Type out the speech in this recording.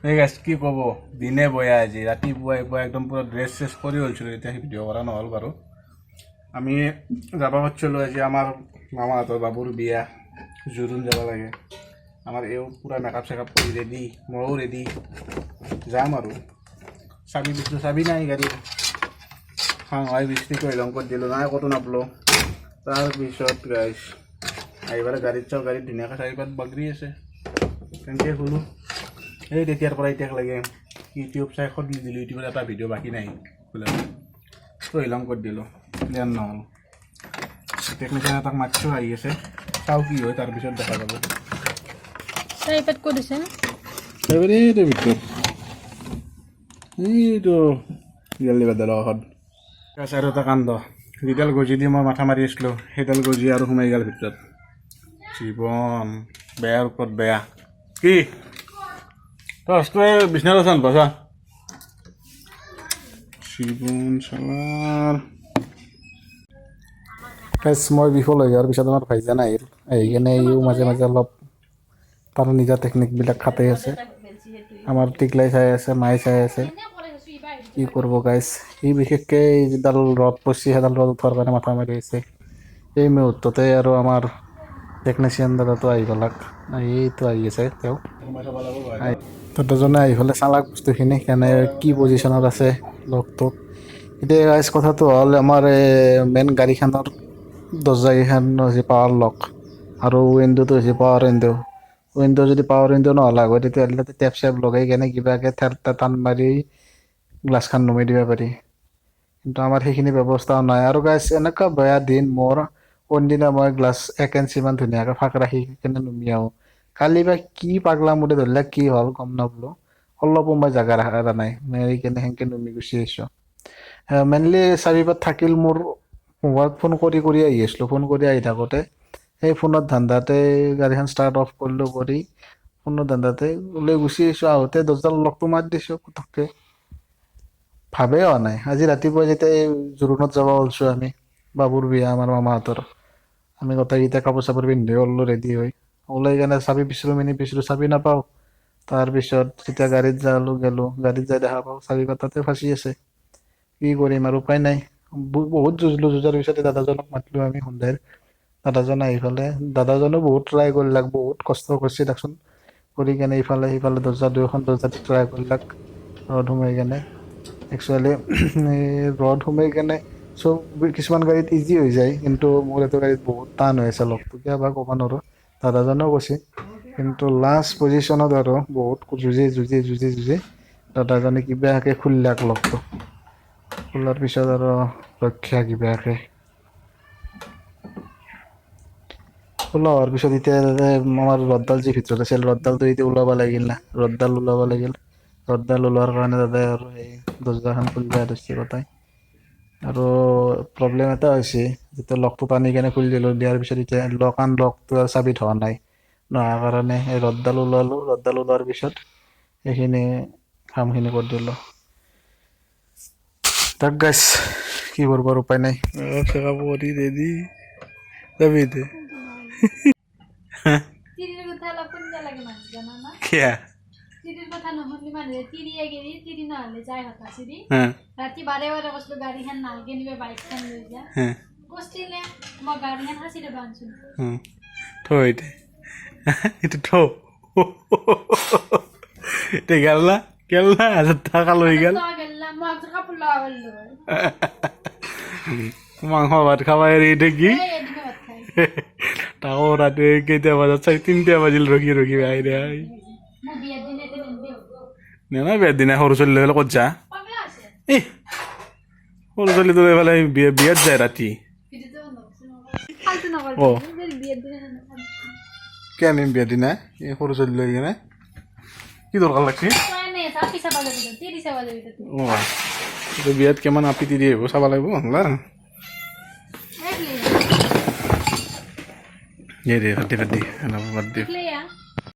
এই গাছ কি ক'ব দিনে বয়া আজি ৰাতিপুৱা একদম পুৰা ড্ৰেছ চেছ কৰি ওলছিলোঁ এতিয়া ভিডিঅ' কৰা নহ'ল বাৰু আমি যাব খুজিছিলোঁ আজি আমাৰ মামাহঁতৰ বাবুৰ বিয়া জোৰোণ যাব লাগে আমাৰ এও পুৰা মেকআপ চেকআপ কৰি ৰেডি ময়ো ৰেডি যাম আৰু চাবি নাই গাড়ীৰ হয় বৃষ্টি কৰি লং কৰি দিলোঁ নাই ক'তো নাপলোঁ তাৰপিছত গাইছ আহিবলৈ গাড়ীত চাওঁ গাড়ীত ধুনীয়াকৈ চাৰিপাত বাগৰি আছে তেনেকৈ শুলোঁ এই তেতিয়াৰ পৰা এতিয়াক লাগে ইউটিউব চাই খুলি দিলোঁ ইউটিউবত এটা ভিডিঅ' বাকী নাই বোলে তহিলং কৰি দিলোঁ ক্লিয়াৰ নহ'ল টেকনিচিয়ান এটাক মাতিছোঁ আহি আছে চাওঁ কি হয় তাৰপিছত দেখা যাব চাৰিপাত ক'ত আছে এইটো ভিতৰত এইটো গেলি বাদলত আৰু এটা কাণ্ড যিডাল গজি দি মই মাথা মাৰি আছিলোঁ সেইডাল গজি আৰু সোমাই গ'ল ভিতৰত জীৱন বেয়াৰ ওপৰত বেয়া কি তই বিচনাত আছা নপা জীৱন চালাৰ মই বিফল হৈ যোৱাৰ পিছত আমাৰ ভাইজান আহিল আহি কিনে ইও মাজে মাজে অলপ তাৰ নিজৰ টেকনিকবিলাক খাটাই আছে আমাৰ টিকলাই চাই আছে মায়ে চাই আছে কি কৰিব গাইছ সি বিশেষকৈ যিডাল ৰদ পচি সেইডাল ৰদ উঠোৱাৰ কাৰণে মাথা মাৰি আছে এই মুহূৰ্ততে আৰু আমাৰ টেকনিচিয়ান দাদাটো আহি পেলাক এইটো আহি আছে তেওঁ দাদাজনে আহি পেলাই চালাক বস্তুখিনি কেনে কি পজিশ্যনত আছে লগটো এতিয়া গাইছ কথাটো হ'ল আমাৰ মেইন গাড়ীখনৰ দৰ্জাকেইখন হৈছে পাৱাৰ লক আৰু উইণ্ডোটো হৈছে পাৱাৰ উইণ্ডো যদি পাৱাৰ উইণ্ডো নহ'লে হয় তেতিয়াহ'লে টেপ চেপ লগাই কেনে কিবাকৈ টান মাৰি গ্লাছখন নমাই দিব পাৰি কিন্তু আমাৰ সেইখিনি ব্যৱস্থাও নাই আৰু গাইছ এনেকুৱা বেয়া দিন মোৰ কোনদিনা মই গ্লাছ 1 ইঞ্চিমান ধুনীয়াকৈ ফাঁক ৰাখি কেনে নুমিয়াওঁ কালি বা কি পাগলা মুঠে ধৰিলে কি হ'ল গম নাপালোঁ অলপো মই জেগা ৰাখা নাই মেলি কেনে সেনেকৈ নুমি গুচি আহিছোঁ মেইনলি চাৰিপাত থাকিল মোৰ মোবাইলত ফোন কৰি আহি আছিলোঁ ফোন কৰি আহি থাকোঁতে সেই ফোনত ধান্দাতে গাড়ীখন ষ্টাৰ্ট অফ কৰিলোঁ কৰি ফোনৰ ধান্দাতে ওলাই গুচি আহিছোঁ আহোঁতে দৰ্জাৰ লকটো মাৰি দিছোঁ পটককৈ ভাবেই হোৱা নাই আজি ৰাতিপুৱা যেতিয়া এই জোৰোণত যাব ওলাইছোঁ আমি বাবুৰ বিয়া আমাৰ মামাহঁতৰ আমি গোটেইকেইটা কাপোৰ চাপোৰ পিন্ধি ওলালোঁ ৰেডি হৈ ওলাই কেনে চাবি বিচাৰোঁ চাবি নাপাওঁ তাৰপিছত যেতিয়া গাড়ীত গ'লোঁ গাড়ীত যাই দেখা পাওঁ চাবি তাতে ফাঁচি আছে কি কৰিম আৰু উপায় নাই বহুত যুঁজাৰ পিছতে দাদাজনক মাতিলোঁ আমি সন্ধিয়াৰ দাদাজন আহি পেলাই দাদাজনেও বহুত ট্ৰাই কৰিলাক বহুত কষ্ট কৰিছে দেচোন কৰি কেনে ইফালে সিফালে দুয়োখন দৰ্জাত ট্ৰাই কৰিলাক ৰদ সোমাই কেনে একচুৱেলি ৰদ সোমাই কেনে চব কিছুমান গাড়ীত ইজি হৈ যায় কিন্তু মোৰ এইটো গাড়ীত বহুত টান হৈ আছে লগটো কিয় বা ক'ব নোৱাৰোঁ দাদাজনেও কৈছে কিন্তু লাষ্ট পজিশ্যনত আৰু বহুত যুঁজি দাদাজনে কিবাকৈ খুলিলাক লগটো খোলাৰ পিছত আৰু ৰক্ষা কিবাকৈ খোলা হোৱাৰ পিছত এতিয়া আমাৰ ৰদডাল যি ভিতৰত আছিল ৰদডালটো এতিয়া ওলাব লাগিল না ৰদডাল ওলোৱাৰ কাৰণে দাদাই আৰু সেই দৰ্জাখন খুলিব ধৰিছে গোটাই আৰু প্ৰব্লেম এটা হৈছে যেতিয়া লকটো টানি কেনে খুলি দিয়াৰ পিছত এতিয়া লকটো চাবিত হোৱা নাই নোহোৱাৰ কাৰণে এই ৰদডাল ওলোৱাৰ পিছত সেইখিনি কামখিনি কৰি দিলোঁ তাক গাইছ কি কৰিব আৰু উপায় নাই চেকআপ কৰি ৰেডি যাবি এতিয়া তিৰিৰ কথা নুশুনিলে মানুহে তিৰিয়ে গেলি তিৰি নহ'লে যায় হতা চিৰি ৰাতি বাৰে কৈছিলোঁ গাড়ীখন নালগে নিবে বাইকখন লৈ যা কৈছিলে মই গাড়ীখন সাঁচি দিব আনছোঁ থৈ দে এইটো থ এতিয়া গেল না থাকা লৈ গেল মাংস ভাত খাবা এৰি এতিয়া কি তাকো ৰাতি কেইটা বজাত 3টা বাজিল ৰখি বাহিৰে নাই বিয়াৰ দিনা সৰু ছোৱালী লৈ ক'ত যা এই সৰু ছোৱালীটো এইফালে বিয়াত যায় ৰাতি কিয় আনিম বিয়াৰ দিনা এই সৰু ছোৱালী লৈ কিনে কি দৰকাৰ লাগছে বিয়াত কিমান আপি তিৰি আহিব চাব লাগিব দে বাদ দি বাদ দি